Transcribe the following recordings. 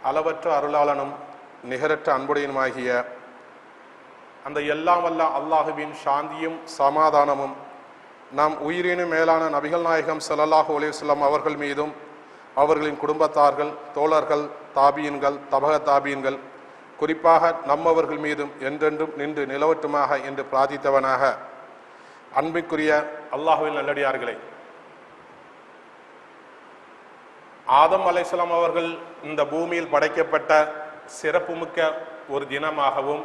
அளவற்ற அருளாளனும் நிகரற்ற அன்புடையனுமாகிய அந்த எல்லாம் வல்ல அல்லாஹுவின் சாந்தியும் சமாதானமும் நாம் உயிரினும் மேலான நபிகள் நாயகம் ஸல்லல்லாஹு அலைஹி வஸல்லம் அவர்கள் மீதும் அவர்களின் குடும்பத்தார்கள், தோழர்கள், தாபீன்கள், தபக தாபீன்கள், குறிப்பாக நம்மவர்கள் மீதும் என்றென்றும் நின்று நிலவட்டுமாக என்று பிரார்த்தித்தவனாக, அன்பிற்குரிய அல்லாஹுவின் நல்லடியார்களே, ஆதம் அலைஹிஸ்ஸலாம் அவர்கள் இந்த பூமியில் படைக்கப்பட்ட சிறப்புமிக்க ஒரு தினமாகவும்,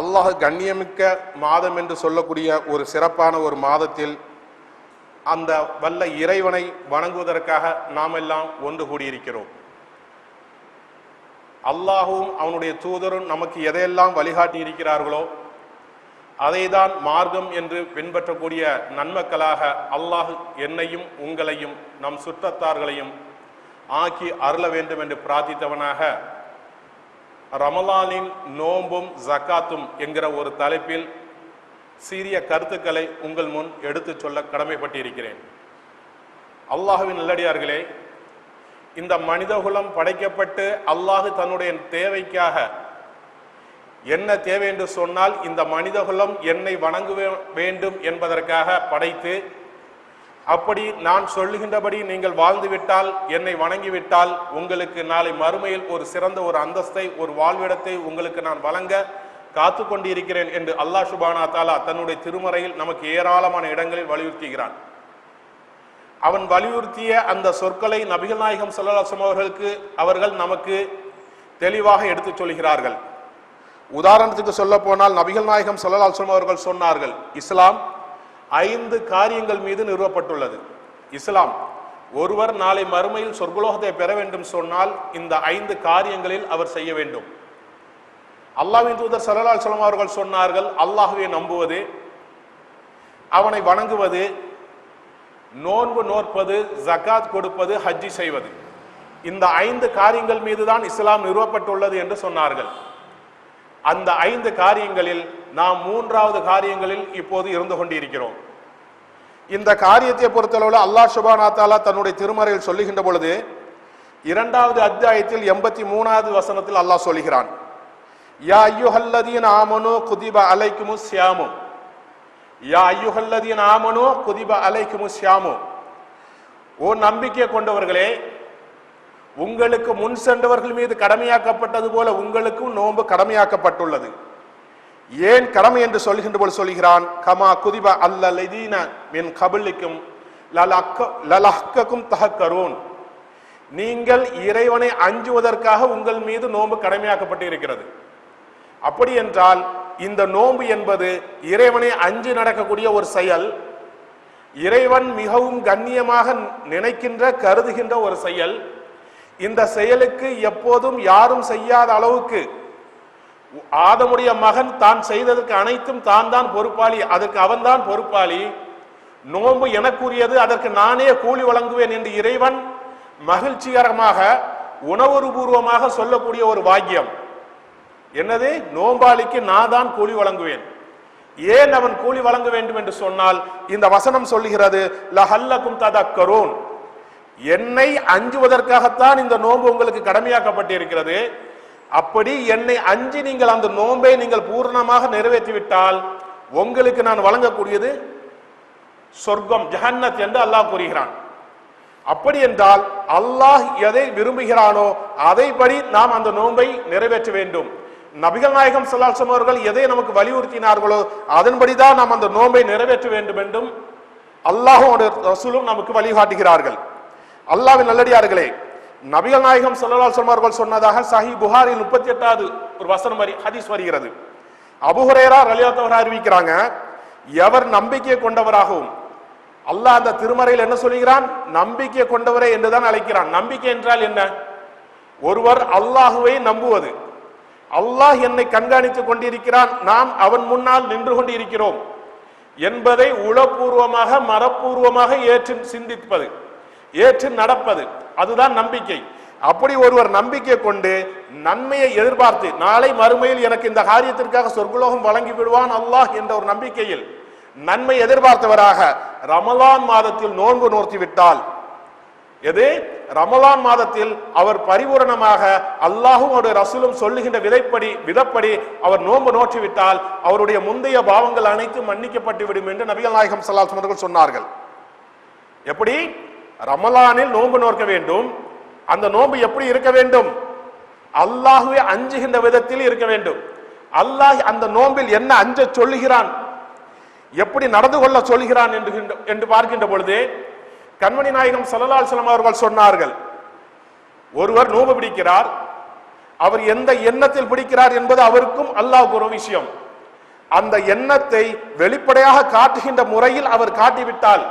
அல்லாஹ் கண்ணியமிக்க மாதம் என்று சொல்லக்கூடிய ஒரு சிறப்பான ஒரு மாதத்தில் அந்த வல்ல இறைவனை வணங்குவதற்காக நாம் எல்லாம் ஒன்று கூடியிருக்கிறோம். அல்லாஹும் அவனுடைய தூதரும் நமக்கு எதையெல்லாம் வழிகாட்டி இருக்கிறார்களோ அதைதான் மார்க்கம் என்று பின்பற்றக்கூடிய நன்மக்களாக அல்லாஹ் என்னையும் உங்களையும் நம் சுற்றத்தார்களையும் ஆக்கி அருள வேண்டும் என்று பிரார்த்தித்தவனாக, ரமலானின் நோன்பும் ஜக்காத்தும் என்கிற ஒரு தலைப்பில் சீரிய கருத்துக்களை உங்கள் முன் எடுத்து சொல்ல கடமைப்பட்டிருக்கிறேன். அல்லாஹுவின் நல்லடியார்களே, இந்த மனிதகுலம் படைக்கப்பட்டு அல்லாஹ் தன்னுடைய தேவைக்காக என்ன தேவை என்று சொன்னால் இந்த மனிதகுலம் என்னை வணங்க வேண்டும் என்பதற்காக படைத்து, அப்படி நான் சொல்லுகின்றபடி நீங்கள் வாழ்ந்துவிட்டால், என்னை வணங்கிவிட்டால், உங்களுக்கு நாளை மறுமையில் ஒரு சிறந்த ஒரு அந்தஸ்தை, ஒரு வாழ்விடத்தை உங்களுக்கு நான் வழங்க காத்து கொண்டிருக்கிறேன் என்று அல்லாஹ் சுப்ஹானஹு வ தஆலா தன்னுடைய திருமறையில் நமக்கு ஏராளமான இடங்களில் வலியுறுத்துகிறான். அவன் வலியுறுத்திய அந்த சொற்களை நபிகள் நாயகம் ஸல்லல்லாஹு அலைஹி வஸல்லம் அவர்கள் நமக்கு தெளிவாக எடுத்து சொல்கிறார்கள். உதாரணத்துக்கு சொல்ல போனால் நபிகள் நாயகம் ஸல்லல்லாஹு அலைஹி வஸல்லம் அவர்கள் சொன்னார்கள், இஸ்லாம் 5 காரியங்கள் மீது நிறுவப்பட்டுள்ளது. இஸ்லாம் ஒருவர் நாளை மறுமையில் சொர்க்கலோகத்தை பெற வேண்டும் சொன்னால் இந்த 5 காரியங்களில் அவர் செய்ய வேண்டும். அல்லாஹ்வின் தூதர் ஸல்லல்லாஹு அலைஹி வஸல்லம் அவர்கள் சொன்னார்கள், அல்லாஹ்வை நம்புவது, அவனை வணங்குவது, நோன்பு நோற்பது, ஜகாத் கொடுப்பது, ஹஜ்ஜி செய்வது, இந்த 5 காரியங்கள் மீதுதான் இஸ்லாம் நிறுவப்பட்டுள்ளது என்று சொன்னார்கள். அந்த 5 காரியங்களில் நாம் 3வது காரியங்களில் இப்போது இருந்து கொண்டிருக்கிறோம். இந்த காரியத்தை பொறுத்தளவில் அல்லாஹ் சுப்ஹானஹு வ தஆலா தன்னுடைய திருமறையில் சொல்லுகின்ற பொழுது 2வது அத்தியாயத்தில் 83வது வசனத்தில் அல்லாஹ் சொல்கிறான், யா அய்யுஹல்லதீன ஆமனூ குதிப அலைக்குமுஸ் ஸியாமு, யா அய்யுஹல்லதீன ஆமனூ குதிப அலைக்குமுஸ் ஸியாமு, ஓ நம்பிக்கை கொண்டவர்களே, உங்களுக்கு முன் சென்றவர்கள் மீது கடமையாக்கப்பட்டது போல உங்களுக்கும் நோன்பு கடமையாக்கப்பட்டுள்ளது. ஏன் கடமை என்று சொல்கின்ற போது சொல்கிறான், கமா குதிப அல்லல்லதீன மின் கபலிக்கும் லலஹ்கக்கும் தஹக்கரூன், நீங்கள் இறைவனை அஞ்சுவதற்காக உங்கள் மீது நோன்பு கடமையாக்கப்பட்டு இருக்கிறது. அப்படி என்றால் இந்த நோன்பு என்பது இறைவனை அஞ்சு நடக்கக்கூடிய ஒரு செயல், இறைவன் மிகவும் கண்ணியமாக நினைக்கின்ற கருதுகின்ற ஒரு செயல். இந்த செயலுக்கு எப்போதும் யாரும் செய்யாத அளவுக்கு ஆதமுடைய மகன் தான் செய்ததற்கு அனைத்தும் தான் தான் பொறுப்பாளி, அதற்கு அவன்தான் பொறுப்பாளி, நோன்பு எனக்குரியது, அதற்கு நானே கூலி வழங்குவேன் என்று இறைவன் மகிழ்ச்சிகரமாக உணர்வுபூர்வமாக சொல்லக்கூடிய ஒரு வாக்கியம் என்னது, நோம்பாளிக்கு நான் தான் கூலி வழங்குவேன். ஏன் அவன் கூலி வழங்க வேண்டும் என்று சொன்னால் இந்த வசனம் சொல்லுகிறது, லஹல்லக்கும் ததக்கரூன், என்னை அஞ்சுவதற்காகத்தான் இந்த நோன்பு உங்களுக்கு கடமையாக்கப்பட்டிருக்கிறது. அப்படி என்னை அஞ்சி நீங்கள் அந்த நோன்பை நீங்கள் பூர்ணமாக நிறைவேற்றிவிட்டால் உங்களுக்கு நான் வழங்கக்கூடியது சொர்க்கம், ஜஹன்னத் என்று அல்லாஹ் கூறுகிறான். அப்படி என்றால் அல்லாஹ் எதை விரும்புகிறானோ அதைப்படி நாம் அந்த நோன்பை நிறைவேற்ற வேண்டும். நபிகள் நாயகம் ஸல்லல்லாஹு அலைஹி வஸல்லம் அவர்கள் எதை நமக்கு வலியுறுத்தினார்களோ அதன்படிதான் நாம் அந்த நோன்பை நிறைவேற்ற வேண்டும் என்றும் அல்லாஹ்வும் ரசூலும் நமக்கு வழிகாட்டுகிறார்கள். அல்லாஹ்வின் நல்லடியார்களே, நபிகள் நாயகம் ஸல்லல்லாஹு அலைஹி வஸல்லம் அவர்கள் சொன்னதாக சஹீஹ் புகாரில் 38வது ஒரு வசனம் ஹதீஸ் வருகிறது. அபூ ஹுரைரா ரலியல்லாஹு அன்ஹு அறிவிக்கிறாங்க, எவர் நம்பிக்கை கொண்டவராகவும், அல்லாஹ் அந்த திருமறையில் என்ன சொல்கிறான், நம்பிக்கை கொண்டவரே என்றுதான் அழைக்கிறான். நம்பிக்கை என்றால் என்ன? ஒருவர் அல்லாஹுவை நம்புவது, அல்லாஹ் என்னை கண்காணித்துக் கொண்டிருக்கிறான், நாம் அவன் முன்னால் நின்று கொண்டிருக்கிறோம் என்பதை உளப்பூர்வமாக மனப்பூர்வமாக ஏற்று சிந்திப்பது, ஏற்று நடப்பது, அதுதான் நம்பிக்கை. அப்படி ஒருவர் நம்பிக்கை கொண்டு நன்மையை எதிர்பார்த்து நாளை மறுமையில் எனக்கு இந்த காரியத்திற்காக சொர்க்கலோகம் வழங்கி விடுவான் அல்லாஹ் என்ற ஒரு நம்பிக்கையில் நன்மை எதிர்பார்த்தவராக ரமலான் மாதத்தில் நோன்பு நோர்த்தி விட்டால், எது ரமலான் மாதத்தில் அவர் பரிபூரணமாக அல்லாஹும் அவருடைய ரசூலும் சொல்லுகின்ற விதப்படி அவர் நோன்பு நோற்றிவிட்டால் அவருடைய முந்தைய பாவங்கள் அனைத்தும் மன்னிக்கப்பட்டு விடும் என்று நபிகள் நாயகம் ஸல்லல்லாஹு அலைஹி வஸல்லம் சொன்னார்கள். எப்படி ரமலானில் நோன்பு நோக்க வேண்டும், அந்த நோன்பு எப்படி இருக்க வேண்டும்? அல்லாஹ்வை அஞ்சுகின்ற விதத்தில் இருக்க வேண்டும். அல்லாஹ் அந்த நோன்பில் என்ன அஞ்ச சொல்லுகிறான், எப்படி நடந்து கொள்ள சொல்கிறான் என்று பார்க்கின்ற பொழுது கண்மணி நாயகம் ஸல்லல்லாஹு அலைஹி வஸல்லம் அவர்கள் சொன்னார்கள், ஒருவர் நோன்பு பிடிக்கிறார், அவர் எந்த எண்ணத்தில் பிடிக்கிறார் என்பது அவருக்கும் அல்லாஹ்வுக்கு ஒரு விஷயம். அந்த எண்ணத்தை வெளிப்படையாக காட்டுகின்ற முறையில் அவர் காட்டிவிட்டால்,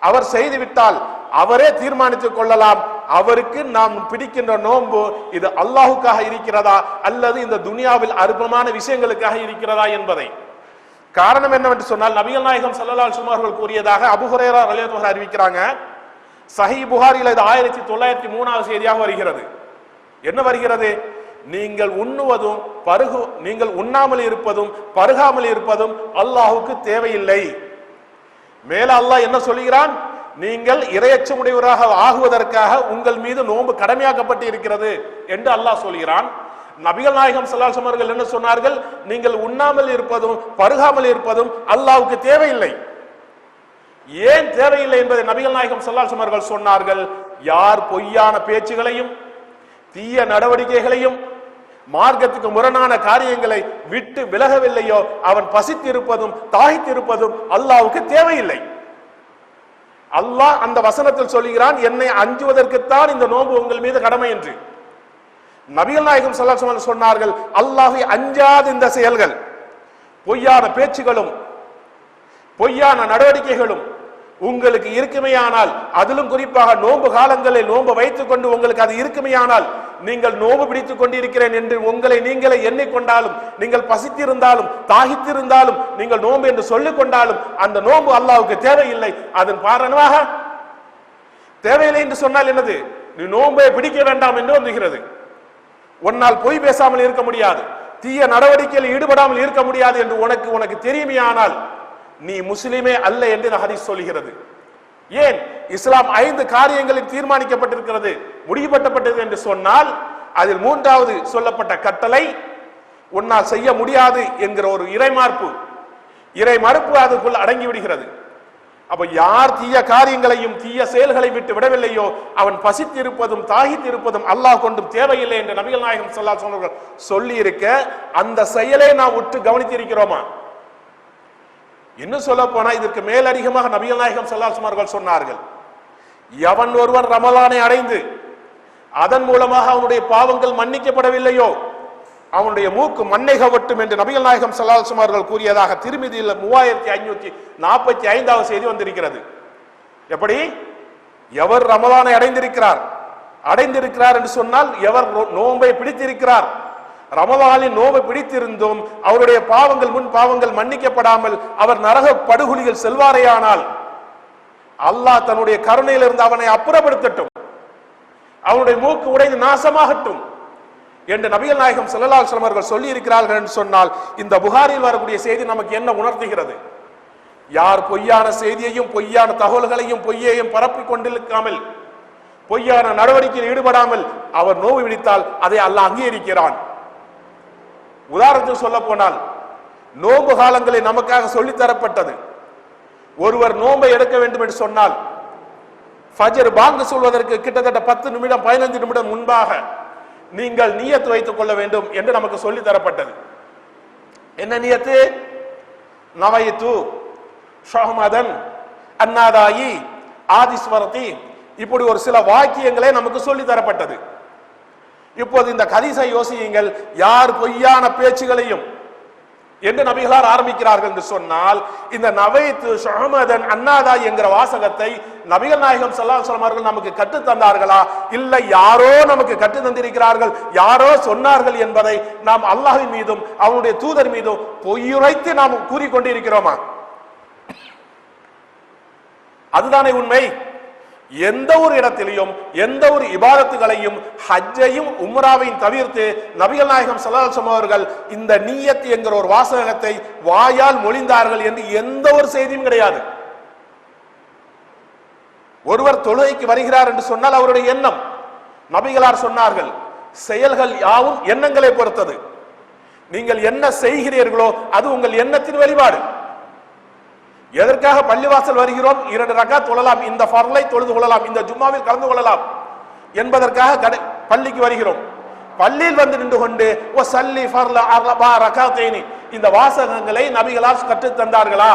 அவர் செய்துவிட்டால் அவரே தீர்மானித்துக் கொள்ளலாம், அவருக்கு நாம் பிடிக்கின்ற நோன்பு இது அல்லாஹுக்காக இருக்கிறதா அல்லது இந்த துனியாவில் அற்பமான விஷயங்களுக்காக இருக்கிறதா என்பதை. காரணம் என்னவென்று சொன்னால் நபிகள் நாயகம் ஸல்லல்லாஹு அலைஹி வஸல்லம் அவர்கள் கூறியதாக அபூ ஹுரைரா ரலியல்லாஹு அன்ஹு அறிவிக்கிறாங்க. சஹீஹ் புகாரியில் இது 1903வது செய்தியாக வருகிறது. என்ன வருகிறது? நீங்கள் உண்ணுவதும் நீங்கள் உண்ணாமல் இருப்பதும் பருகாமல் இருப்பதும் அல்லாஹுக்கு தேவையில்லை. மேல அல்லாஹ் என்ன சொல்கிறான்? நீங்கள் இறையச்சமுடையவராக ஆகுவதற்காக உங்கள் மீது நோன்பு கடமையாக்கப்பட்டு இருக்கிறது என்று அல்லாஹ் சொல்கிறான். நபிகள் நாயகம் ஸல்லல்லாஹு அலைஹி வஸல்லம் அவர்கள் என்ன சொன்னார்கள்? நீங்கள் உண்ணாமல் இருப்பதும் பருகாமல் இருப்பதும் அல்லாஹ்வுக்கு தேவையில்லை. ஏன் தேவையில்லை என்பதை நபிகள் நாயகம் ஸல்லல்லாஹு அலைஹி வஸல்லம் அவர்கள் சொன்னார்கள். யார் பொய்யான பேச்சுகளையும் தீய நடவடிக்கைகளையும் மார்க்கத்துக்கு முரணான காரியங்களை விட்டு விலகவில்லையோ அவன் பசித்திருப்பதும் தாகித்திருப்பதும் அல்லாஹ்வுக்கு தேவையில்லை. அல்லாஹ் அந்த வசனத்தில் சொல்கிறான், என்னை அஞ்சுவதற்குத்தான் இந்த நோன்பு உங்கள் மீது கடமை என்று. நபிகள் நாயகம் ஸல்லல்லாஹு அலைஹி வஸல்லம் சொன்னார்கள், அல்லாஹ்வை அஞ்சாத இந்த செயல்கள், பொய்யான பேச்சுகளும் பொய்யான நடவடிக்கைகளும் உங்களுக்கு இருக்குமையானால், அதிலும் குறிப்பாக நோன்பு காலங்களில் நோன்பு வைத்துக் கொண்டு உங்களுக்கு அது இருக்குமையானால், நீங்கள் நோன்பு பிடித்துக் கொண்டிருக்கிறேன் என்று உங்களை நீங்களே எண்ணிக்கொண்டாலும், நீங்கள் பசித்திருந்தாலும் தாகித்திருந்தாலும் நீங்கள் நோன்பு என்று சொல்லிக் கொண்டாலும் அந்த நோன்பு அல்லாஹ்வுக்கு தேவையில்லை. அதன் காரணமாக தேவையில்லை என்று சொன்னால் என்னது? நீ நோன்பை பிடிக்க வேண்டாம் என்று வந்துகிறது. உன்னால் பொய் பேசாமல் இருக்க முடியாது, தீய நடவடிக்கையில் ஈடுபடாமல் இருக்க முடியாது என்று உனக்கு தெரியுமையானால் நீ முஸ்லிமே அல்ல என்று ஹதீஸ் சொல்கிறது. ஏன்? இஸ்லாம் 5 காரியங்களில் தீர்மானிக்கப்பட்டிருக்கிறது, முடிவுபட்டப்பட்டது என்று சொன்னால் அதில் 3வது சொல்லப்பட்ட கட்டளை உன்னால் செய்ய முடியாது என்கிற ஒரு இறை மறுப்பு அதுக்குள் அடங்கி விடுகிறது. அப்ப யார் தீய காரியங்களையும் தீய செயல்களை விட்டு விடவில்லையோ அவன் பசித்திருப்பதும் தாகித்திருப்பதும் அல்லாஹ் கொண்டும் தேவையில்லை என்று நபிகள் நாயகம் ஸல்லல்லாஹு அலைஹி வஸல்லம் சொல்லி இருக்க அந்த செயலை நாம் உற்று கவனித்திருக்கிறோமா? இன்னும் சொல்ல போனா இதற்கு மேலதிகமாக நபிகள் நாயகம் ஸல்லல்லாஹு அலைஹி வஸல்லம் சொன்னார்கள், எவன் ஒருவன் ரமலானை அடைந்து அதன் மூலமாக அவனுடைய பாவங்கள் மன்னிக்கப்படவில்லையோ அவனுடைய மூக்கு மண்ணை கவட்டும் என்று நபிகள் நாயகம் ஸல்லல்லாஹு அலைஹி வஸல்லம் கூறியதாக திருமிதியில் 3545வது செய்தி வந்திருக்கிறது. எப்படி? எவர் ரமலானை அடைந்திருக்கிறார் என்று சொன்னால் எவர் நோன்பை பிடித்திருக்கிறார், ரமலானில் நோன்பை பிடித்திருந்தும் அவருடைய முன் பாவங்கள் மன்னிக்கப்படாமல் அவர் நரக படுகொலியில் செல்வாரேயானால் அல்லாஹ் தன்னுடைய கருணையிலிருந்து அவனை அப்புறப்படுத்தட்டும், அவனுடைய மூக்கு உடைந்து நாசமாகட்டும் என்று நபிகள் நாயகம் ஸல்லல்லாஹு அலைஹி வஸல்லம் அவர்கள் சொல்லி இருக்கிறார்கள் என்று சொன்னால் இந்த புகாரில் வரக்கூடிய செய்தி நமக்கு என்ன உணர்த்துகிறது? யார் பொய்யான செய்தியையும் பொய்யான தகவல்களையும் பொய்யையும் பரப்பிக் கொண்டிருக்காமல் பொய்யான நடவடிக்கையில் ஈடுபடாமல் அவர் நோவு விடுத்தால் அதை அல்லாஹ் அங்கீகரிக்கிறான். உதாரணத்துக்கு சொல்ல போனால் நோன்பு காலங்களில் நமக்காக சொல்லித்தரப்பட்டது. ஒருவர் நோன்பை எடுக்க வேண்டும் என்று சொன்னால் ஃபஜ்ர் பாங்கு சொல்வதற்கு கிட்டத்தட்ட 10 நிமிடம் 15 நிமிடம் முன்பாக நீங்கள் நியத் வைத்துக் கொள்ள வேண்டும் என்று நமக்கு சொல்லி தரப்பட்டது. என்ன நியத்து? நவைத்து ஷஹ்மதன் அன்னாதாயி ஆதிஸ்வரதி, இப்படி ஒரு சில வாக்கியங்களே நமக்கு சொல்லி தரப்பட்டது. இப்போது இந்த ஹதீஸை யோசியுங்கள். யார் பொய்யான பேச்சுகளையும் என்று நபிகளார் ஆரம்பிக்கிறார்கள் என்று சொன்னால் இந்த நவைத்து ஷஹ்மதன் அன்னாதாயி என்கிற வாசகத்தை நபிகள் நாயகம் ஸல்லல்லாஹு அலைஹி வஸல்லம் அவர்கள் நமக்கு கற்றுத் தந்தார்களா, இல்லை யாரோ நமக்கு கற்றுத் தந்திருக்கிறார்கள், யாரோ சொன்னார்கள் என்பதை நாம் அல்லாஹ்வின் மீதும் அவனுடைய தூதர் மீதும் பொய்யுரைத்து நாம் கூறிக்கொண்டிருக்கிறோமா? அதுதானே உண்மை. எந்த ஒரு இடத்திலையும் எந்த ஒரு இபாதத்துகளையும் ஹஜ்ஜையும் உம்ராவையும் தவிர்த்து நபிகள் நாயகம் ஸல்லல்லாஹு அலைஹி வஸல்லம் அவர்கள் இந்த நியத் என்கிற ஒரு வாசகத்தை வாயால் மொழிந்தார்கள் என்று எந்த ஒரு செய்தியும் கிடையாது. ஒருவர் தொழுகைக்கு வருகிறார் என்று சொன்னால் அவருடைய எண்ணம், நபிகளார் சொன்னார்கள், செயல்கள் யாவும் எண்ணங்களை பொறுத்தது. நீங்கள் என்ன செய்கிறீர்களோ அது உங்கள் எண்ணத்தின் வெளிப்பாடு. எதற்காக பள்ளிவாசல் வருகிறோம்? 2 ரக்காத் தொழலாம், இந்த ஃபர்லை தொழுது கொள்ளலாம், இந்த ஜும்மாவில் கலந்து கொள்ளலாம் என்பதற்காக பள்ளிக்கு வருகிறோம். பள்ளியில் வந்து நின்று கொண்டு இந்த வாசகங்களை நபிகளார் கற்றுத் தந்தார்களா?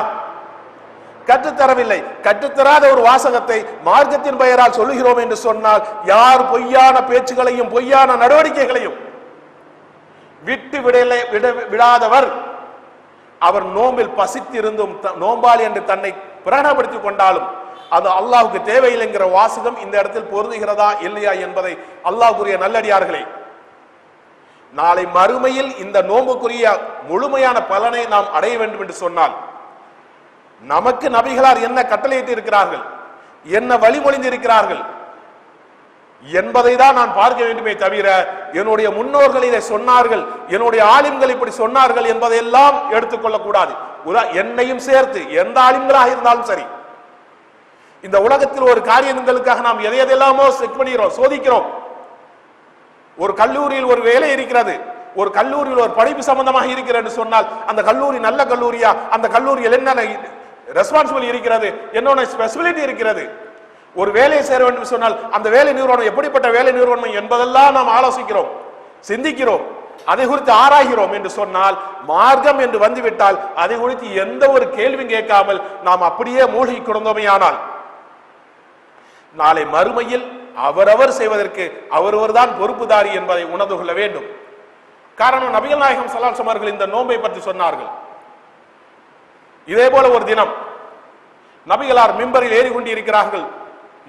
கற்றுத்தரவில்லை. கற்றுத்தராத ஒரு வாசகத்தை மார்க்கத்தின் பெயரால் சொல்லுகிறோம் என்று சொன்னால் யார் பொய்யான பேச்சுகளையும் பொய்யான நடவடிக்கைகளையும் விட்டு விடாதவர், அவர் நோம்பில் பசித்திருந்தும் நோம்பாளி என்று தன்னை பிரகடனப்படுத்திக் கொண்டாலும் அது அல்லாஹ்வுக்கு தேவையில்லைங்கிற வாசகம் இந்த இடத்தில் பொருந்துகிறதா இல்லையா என்பதை அல்லாஹ்வுக்குரிய நல்லடியார்களே, நாளை மறுமையில் இந்த நோம்புக்குரிய முழுமையான பலனை நாம் அடைய வேண்டும் என்று சொன்னால் நமக்கு நபிகளார் என்ன கட்டளையிட்டு இருக்கிறார்கள், என்ன வழிமொழிந்து இருக்கிறார்கள் என்பதை தான் நான் பார்க்க வேண்டுமே தவிர என்னுடைய முன்னோர்கள் இதை சொன்னார்கள், என்னுடைய ஆலிம்கள் இப்படி சொன்னார்கள் என்பதையெல்லாம் எடுத்துக்கொள்ளக் கூடாது. என்னையும் சேர்த்து எந்த ஆலிம்களாக இருந்தாலும் சரி, இந்த உலகத்தில் ஒரு காரியங்களுக்காக நாம் எதையெல்லாமோ செக் பண்ணுகிறோம், சோதிக்கிறோம். ஒரு கல்லூரியில் ஒரு வேலை இருக்கிறது, ஒரு கல்லூரியில் ஒரு படிப்பு சம்பந்தமாக இருக்கிறது சொன்னால் அந்த கல்லூரி நல்ல கல்லூரியா, அந்த கல்லூரியில் என்ன ரெஸ்பான்சிபிலிட்டி இருக்கிறது, என்னென்ன ஸ்பெசிபிலிட்டி இருக்கிறது, ஒரு வேலையை சேர வேண்டும் சொன்னால் அந்த வேலை நிறுவனம் எப்படிப்பட்ட வேலை நிறுவனம் என்பதெல்லாம் நாம் ஆலோசிக்கிறோம், சிந்திக்கிறோம், அதை குறித்து ஆராய்கிறோம் என்று சொன்னால் மார்க்கம் என்று வந்துவிட்டால் அதை குறித்து எந்த ஒரு கேள்வியும் கேட்காமல் நாம் அப்படியே மூழ்கி கிடந்தோமையானால் நாளை மறுமையில் அவரவர் செய்வதற்கு அவரவர் தான் பொறுப்புதாரி என்பதை உணர்ந்து கொள்ள வேண்டும். காரணம், நபிகள் நாயகம் ஸல்லல்லாஹு அலைஹி வஸல்லம் அவர்கள் இந்த நோன்பை பற்றி சொன்னார்கள். இதே போல ஒரு தினம் நபிகளார் மிம்பரில் ஏறிக்கொண்டிருக்கிறார்கள்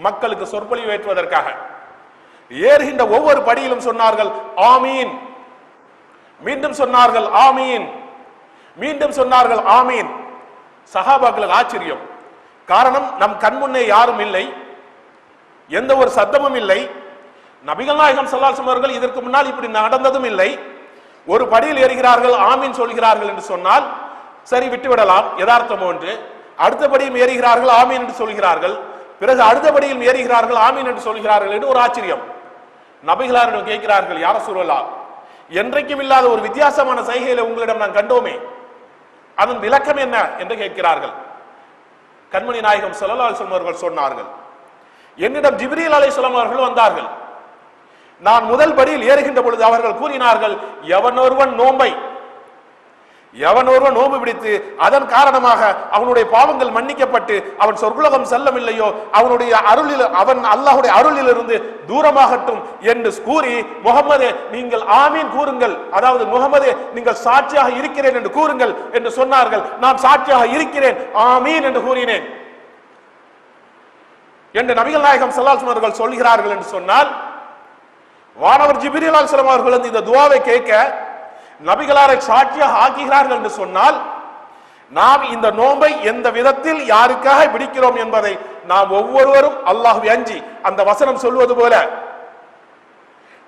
மக்களுக்கு சொற்பொழிவு ஏற்றுவதற்காக. ஏறுகின்ற ஒவ்வொரு படியிலும் சொன்னார்கள் ஆமீன், மீண்டும் சொன்னார்கள் ஆமீன், மீண்டும் சொன்னார்கள் ஆமீன். சஹாபாக்களுக்கு ஆச்சரியம். காரணம், நம் கண்முன்னே யாரும் இல்லை, எந்த ஒரு சத்தமும் இல்லை, நபிகள் நாயகம் ஸல்லல்லாஹு அலைஹி வஸல்லம் அவர்கள் இதற்கு முன்னால் இப்படி நடந்ததும் இல்லை. ஒரு படியில் ஏறுகிறார்கள் ஆமீன் சொல்கிறார்கள் என்று சொன்னால் சரி விட்டுவிடலாம், யதார்த்தம் ஒன்று. அடுத்த படியும் ஏறுகிறார்கள் ஆமீன் என்று சொல்கிறார்கள், பிறகு அடுத்த படியில் ஏறுகிறார்கள் ஆமீன் என்று சொல்கிறார்கள் என்று ஒரு ஆச்சரியம். நபிகளாரிடம் கேட்கிறார்கள், யா ரசூலல்லாஹ், என்றைக்கும் இல்லாத ஒரு வித்தியாசமான சைகையில உங்களிடம் நான் கண்டோமே, அதன் விளக்கம் என்ன என்று கேட்கிறார்கள். கண்மணி நாயகம் ஸல்லல்லாஹு அலைஹி வஸல்லம் அவர்கள் சொன்னார்கள், என்னிடம் ஜிப்ரீல் அலைஹிஸ்ஸலாம் அவர்கள் வந்தார்கள். நான் முதல் படியில் ஏறுகின்ற பொழுது அவர்கள் கூறினார்கள், எவன் ஒருவன் நோன்பு பிடித்து அதன் காரணமாக அவனுடைய பாவங்கள் மன்னிக்கப்பட்டு அவன் சொர்க்குலகம் செல்லவில்லையோ அவனுடைய அருளில் அவன் அல்லாஹ்வுடைய அருளிலிருந்து தூரமாகட்டும் என்று கூறி, முஹம்மதே நீங்கள் ஆமீன் கூறுங்கள், அதாவது முஹம்மதே நீங்கள் சாட்சியாக இருக்கிறேன் என்று கூறுங்கள் என்று சொன்னார்கள். நான் சாட்சியாக இருக்கிறேன் ஆமீன் என்று கூறினேன் என்று நபிகள் நாயகம் ஸல்லல்லாஹு அலைஹி வஸல்லம் அவர்கள் சொல்கிறார்கள் என்று சொன்னால், வானவர் ஜிப்ரீல் அலைஹிஸ்ஸலாம் அவர்கள் இந்த துஆவை கேட்க நபிகளாரை சாட்சியாக ஆக்குகிறார்கள் என்று சொன்னால், நாம் இந்த நோன்பை எந்த விதத்தில் யாருக்காக பிடிக்கிறோம் என்பதை நாம் ஒவ்வொருவரும் அல்லாஹ்வை அஞ்சி, அந்த வசனம் சொல்வது போல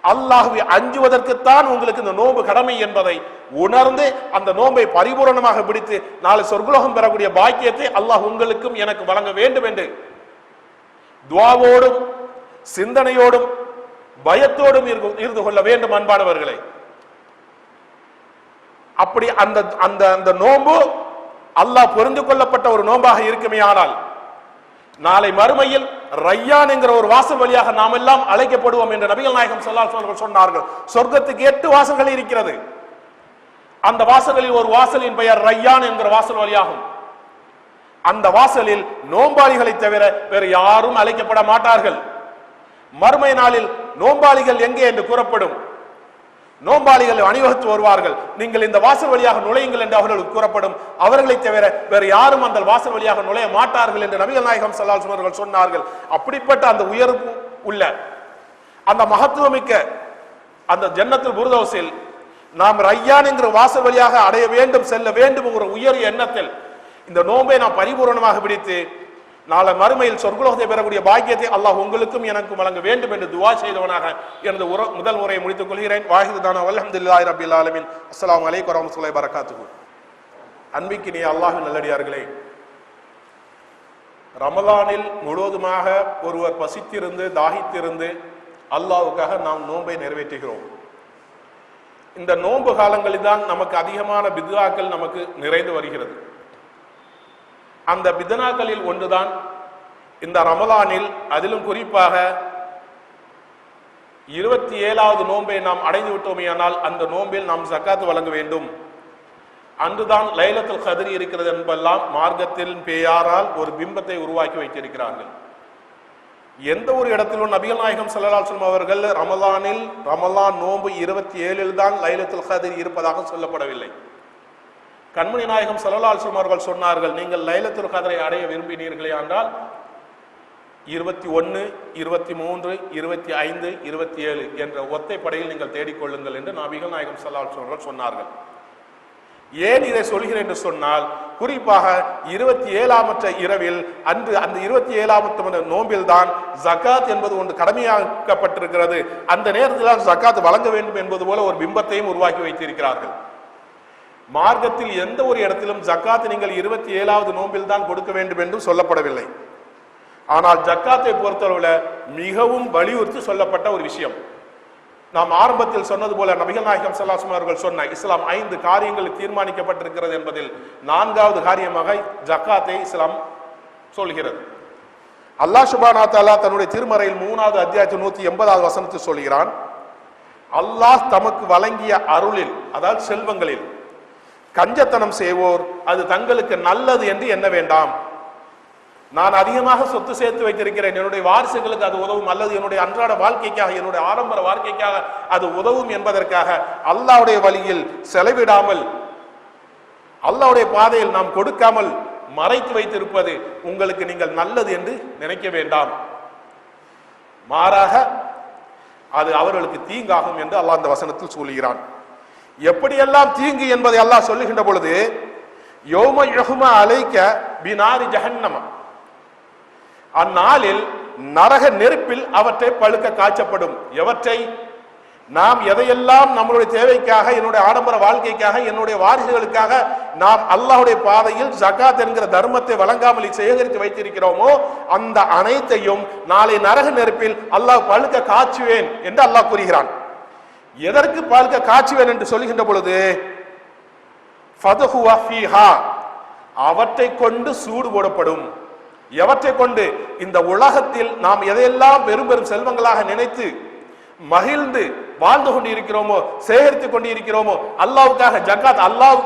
அல்லாஹ்வை அஞ்சுவதற்குத்தான் உங்களுக்கு இந்த நோன்பு கடமை என்பதை உணர்ந்து அந்த நோன்பை பரிபூரணமாக பிடித்து நாளை சொர்க்குலோகம் பெறக்கூடிய பாக்கியத்தை அல்லாஹ் உங்களுக்கும் எனக்கு வழங்க வேண்டும் என்று துஆவோடும் சிந்தனையோடும் பயத்தோடும் இருந்து கொள்ள வேண்டும் அன்பானவர்களே. அப்படி அந்த அந்த அந்த நோன்பு அல்லாஹ் புரிந்து கொள்ளப்பட்ட ஒரு நோன்பாக இருக்குமே ஆனால் நாளை மறுமையில் ரய்யான் என்கிற ஒரு வாசல் வழியாக நாம் எல்லாம் அழைக்கப்படுவோம் என்று நபிகள் நாயகம் ஸல்லல்லாஹு அலைஹி வஸல்லம் சொன்னார்கள். சொர்க்கத்துக்கு 8 வாசல்கள் இருக்கிறது. அந்த வாசல்களில் ஒரு வாசலின் பெயர் ரய்யான் என்கிற வாசல் வழியாகும். அந்த வாசலில் நோன்பாளிகளை தவிர வேறு யாரும் அழைக்கப்பட மாட்டார்கள். மறுமை நாளில் நோன்பாளிகள் எங்கே என்று கூறப்படும். நோன்பாளிகள் அணிவகுத்து வருவார்கள். நீங்கள் இந்த வாசல் வழியாக நுழையுங்கள் என்று அவர்களுக்கு கூறப்படும். அவர்களை தவிர வேறு யாரும் அந்த வாசல் வழியாக நுழைய மாட்டார்கள் என்று நபிகள் நாயகம் ஸல்லல்லாஹு அலைஹி வஸல்லம் சொன்னார்கள். அப்படிப்பட்ட அந்த உயர்வு உள்ள அந்த மகத்துவமிக்க அந்த ஜன்னத்துல் புர்தௌஸில் நாம் ரய்யான் என்கிற வாசல் வழியாக அடைய வேண்டும், செல்ல வேண்டும் என்கிற உயரிய எண்ணத்தில் இந்த நோன்பை நாம் பரிபூரணமாக பிடித்து நாளை மறுமையில் சொர்க்குலோகத்தை பெறக்கூடிய பாக்கியத்தை அல்லாஹ் உங்களுக்கும் எனக்கும் வழங்க வேண்டும் என்று துஆ செய்தவனாக எனது முதல் உரையை முடித்துக் கொள்கிறேன். வாஹிதுதானா வல்ஹம்துலில்லாஹி ரப்பில் ஆலமீன். அஸ்ஸலாமு அலைக்கும் வரஹ்மத்துல்லாஹி வபரகாத்துஹு. அன்பிக்கினிய அல்லாஹ்வின் நல்லடியார்களே, ரமலானில் முழுவதுமாக ஒருவர் பசித்திருந்து தாகித்திருந்து அல்லாஹ்வுக்காக நாம் நோன்பை நிறைவேற்றுகிறோம். இந்த நோன்பு காலங்களில் தான் நமக்கு அதிகமான பித்ஆக்கள் நமக்கு நிறைந்து வருகிறது. அந்த பித்ஆக்களில் ஒன்றுதான் இந்த ரமலானில், அதிலும் குறிப்பாக 27வது நோன்பை நாம் அடைந்து விட்டோமேயானால் அந்த நோன்பில் நாம் ஜக்காத் வழங்க வேண்டும். அன்றுதான் லைலத்துல் கத்ர் இருக்கிறது என்பெல்லாம் மார்க்கத்தில் பெயரால் ஒரு பிம்பத்தை உருவாக்கி வைத்திருக்கிறார்கள். எந்த ஒரு இடத்திலும் நபிகள் நாயகம் ஸல்லல்லாஹு அலைஹி வஸல்லம் அவர்கள் ரமலான் நோன்பு 27 தான் லைலத்துல் கத்ர் இருப்பதாக சொல்லப்படவில்லை. கண்மணி நாயகம் ஸல்லல்லாஹு அலைஹி வஸல்லம் அவர்கள் சொன்னார்கள், நீங்கள் லைலத்துல் கத்ரை அடைய விரும்பினீர்களே என்றால் 21, 23, 25, 27 என்ற ஒத்தைப்படையில் நீங்கள் தேடிக்கொள்ளுங்கள் என்று நபிகள் நாயகம் ஸல்லல்லாஹு அலைஹி வஸல்லம் அவர்கள் சொன்னார்கள். ஏன் இதை சொல்கிறேன் என்று சொன்னால், குறிப்பாக 27ஆம் இரவில் அன்று அந்த 27ஆம் நோன்பில் தான் ஜகாத் என்பது ஒன்று கடமையாக்கப்பட்டிருக்கிறது. அந்த நேரத்தில் தான் ஜகாத் வழங்க வேண்டும் என்பது போல ஒரு பிம்பத்தையும் உருவாக்கி வைத்திருக்கிறார்கள். மார்க்கத்தில் எந்த ஒரு இடத்திலும் ஜகாத் நீங்கள் 27வது நோன்பில் தான் கொடுக்க வேண்டும் என்று சொல்லப்படவில்லை. ஆனால் ஜக்காத்தை பொறுத்தளவுல மிகவும் வலியுறுத்தி சொல்லப்பட்ட ஒரு விஷயம். நாம் ஆரம்பத்தில் சொன்னது போல நபிகள் நாயகம் ஸல்லல்லாஹு அலைஹி வஸல்லம் அவர்கள் சொன்ன இஸ்லாம் 5 காரியங்களில் தீர்மானிக்கப்பட்டிருக்கிறது என்பதில் 4வது காரியமாக ஜக்காத்தை இஸ்லாம் சொல்கிறது. அல்லாஹ் சுப்ஹானஹு வ தஆலா தன்னுடைய திருமறையில் 3வது அத்தியாயத்தில் 180வது வசனத்தில் சொல்கிறான், அல்லாஹ் தமக்கு வழங்கிய அருளில், அதாவது செல்வங்களில் கஞ்சத்தனம் செய்வோர் அது தங்களுக்கு நல்லது என்று எண்ண வேண்டாம். நான் அதிகமாக சொத்து சேர்த்து வைத்திருக்கிறேன், என்னுடைய வாரிசுகளுக்கு அது உதவும், அல்லது என்னுடைய அன்றாட வாழ்க்கைக்காக, என்னுடைய ஆடம்பர வாழ்க்கைக்காக அது உதவும் என்பதற்காக அல்லாஹ்வுடைய வழியில் செலவிடாமல், அல்லாஹ்வுடைய பாதையில் நாம் கொடுக்காமல் மறைத்து வைத்திருப்பது உங்களுக்கு நீங்கள் நல்லது என்று நினைக்க வேண்டாம். மாறாக அது அவர்களுக்கு தீங்காகும் என்று அல்லாஹ் அந்த வசனத்தில் சொல்கிறான். எப்படியெல்லாம் தீங்கு என்பதை அல்லாஹ் சொல்லுகின்ற பொழுது, யௌம யஹ்மா அலைக பினாரி ஜஹன்னம, அந்நாளில் நரக நெருப்பில் அவற்றை பழுக்க காய்ச்சப்படும். எவற்றை? நாம் எதையெல்லாம் நம்மளுடைய தேவைக்காக, என்னுடைய ஆடம்பர வாழ்க்கைக்காக, என்னுடைய வாரிசுகளுக்காக நாம் அல்லாஹ்வுடைய பாதையில் ஜகாத் என்கிற தர்மத்தை வழங்காமல் சேகரித்து வைத்திருக்கிறோமோ அந்த அனைத்தையும் நாளை நரக நெருப்பில் அல்லாஹ் பழுக்க காய்ச்சுவேன் என்று அல்லாஹ் கூறுகிறான். எதற்கு பழுக்க காய்ச்சுவேன் என்று சொல்கின்ற பொழுது, ஃபதுஹுவ ஃபீஹா, அவற்றை கொண்டு சூடு போடப்படும். எவற்றை கொண்டு? இந்த உலகத்தில் நாம் எதையெல்லாம் பெரும் பெரும் செல்வங்களாக நினைத்து மகிழ்ந்து வாழ்ந்து கொண்டு இருக்கிறோமோ, சேகரித்துக் கொண்டு இருக்கிறோமோ, அல்லாஹ்வுக்காக ஜக்காத், அல்லாஹ்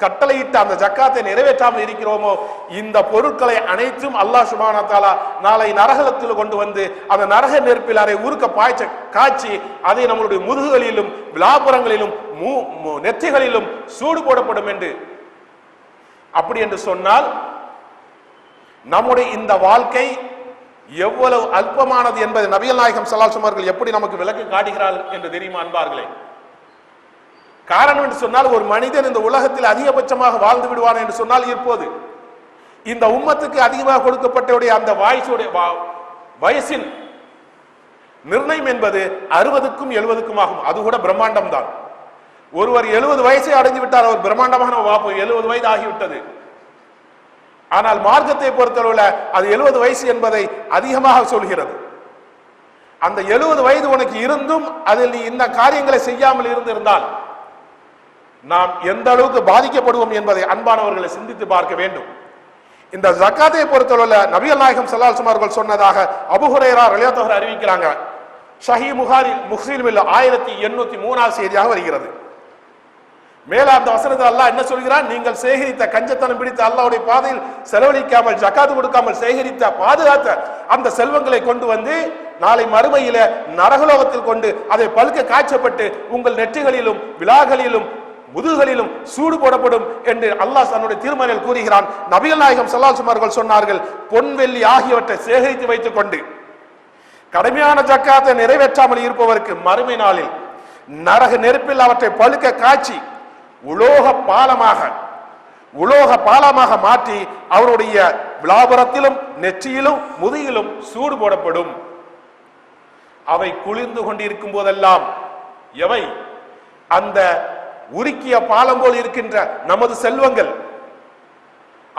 கட்டளையிட்ட அந்த ஜக்காத்தை நிறைவேற்றாமல் இருக்கிறோமோ, இந்த பொருட்களை அனைத்தும் அல்லாஹ் சுப்ஹானஹு வ தஆலா நாளை நரகத்தில் கொண்டு வந்து அந்த நரக நெருப்பில் அதை உருக்க காய்ச்சி அதை நம்மளுடைய முதுகுகளிலும் விலாபுரங்களிலும் நெற்றிகளிலும் சூடு போடப்படும் என்று. அப்படி என்று சொன்னால் நம்முடைய இந்த வாழ்க்கை எவ்வளவு அல்பமானது என்பதை நபிகள் நாயகம் ஸல்லல்லாஹு அலைஹி வஸல்லம் அவர்கள் எப்படி நமக்கு விளக்கி காட்டுகிறார்கள் என்று தெரியுமா அன்பார்களே? காரணம் என்று சொன்னால், ஒரு மனிதன் இந்த உலகத்தில் அதிகபட்சமாக வாழ்ந்து விடுவான் என்று சொன்னால், இப்போது இந்த உம்மத்துக்கு அதிகமாக கொடுக்கப்பட்ட அந்த வயசின் நிர்ணயம் என்பது 60க்கும் 70க்கும் ஆகும். அது கூட பிரம்மாண்டம் தான். ஒருவர் 70 வயசை அடைந்து விட்டார், அவர் பிரம்மாண்டமாக நம்ம பார்ப்போம், 70 வயது ஆகிவிட்டது. ஆனால் மார்க்கத்தை பொறுத்தளவுல அது 70 வயசு என்பதை அதிகமாக சொல்கிறது. அந்த 70 வயது உனக்கு இருந்தும் அதில் நீ இந்த காரியங்களை செய்யாமல் இருந்திருந்தால் நாம் எந்த அளவுக்கு பாதிக்கப்படுவோம் என்பதை அன்பானவர்களை சிந்தித்து பார்க்க வேண்டும். இந்த ஜக்காத்தை பொறுத்தளவுல நபிகள் நாயகம் ஸல்லல்லாஹு அலைஹி வஸல்லம் அவர்கள் சொன்னதாக அபூ ஹுரைரா ரலியல்லாஹு அன்ஹு அறிவிக்கிறாங்க. ஸஹீஹ் புகாரி முஸ்லிமில் 1803வது செய்தியாக வருகிறது. மேல அந்த வசனத்தில் அல்லாஹ் என்ன சொல்கிறான்? நீங்கள் சேகரித்த கஞ்சத்தனம் பிடித்த அல்லாஹ்வுடைய பாதையில் செலவழிக்காமல், ஜக்காத் கொடுக்காமல் சேகரித்த பாதுகாத்த அந்த செல்வங்களை கொண்டு வந்து நாளை மறுமையில நரகலோகத்தில் கொண்டு அதை பழுக்க காய்ச்சப்பட்டு உங்கள் நெற்றிகளிலும் விலாகளிலும் முதுகுகளிலும் சூடு போடப்படும் என்று அல்லாஹ் தன்னுடைய திருமறையில் கூறுகிறான். நபிகள் நாயகம் ஸல்லல்லாஹு அலைஹி வஸல்லம் அவர்கள் சொன்னார்கள், பொன் வெள்ளி ஆகியவற்றை சேகரித்து வைத்துக் கொண்டு கடுமையான ஜக்காத்தை நிறைவேற்றாமல் இருப்பவருக்கு மறுமை நாளில் நரக நெருப்பில் அவற்றை பழுக்க காய்ச்சி உலோக பாலமாக மாற்றி அவருடைய விலாபுரத்திலும் நெற்றியிலும் முதுகிலும் சூடு போடப்படும். அவை குளிர்ந்து கொண்டிருக்கும் போதெல்லாம், எவை? அந்த உருக்கிய பாலம் போல் இருக்கின்ற நமது செல்வங்கள்,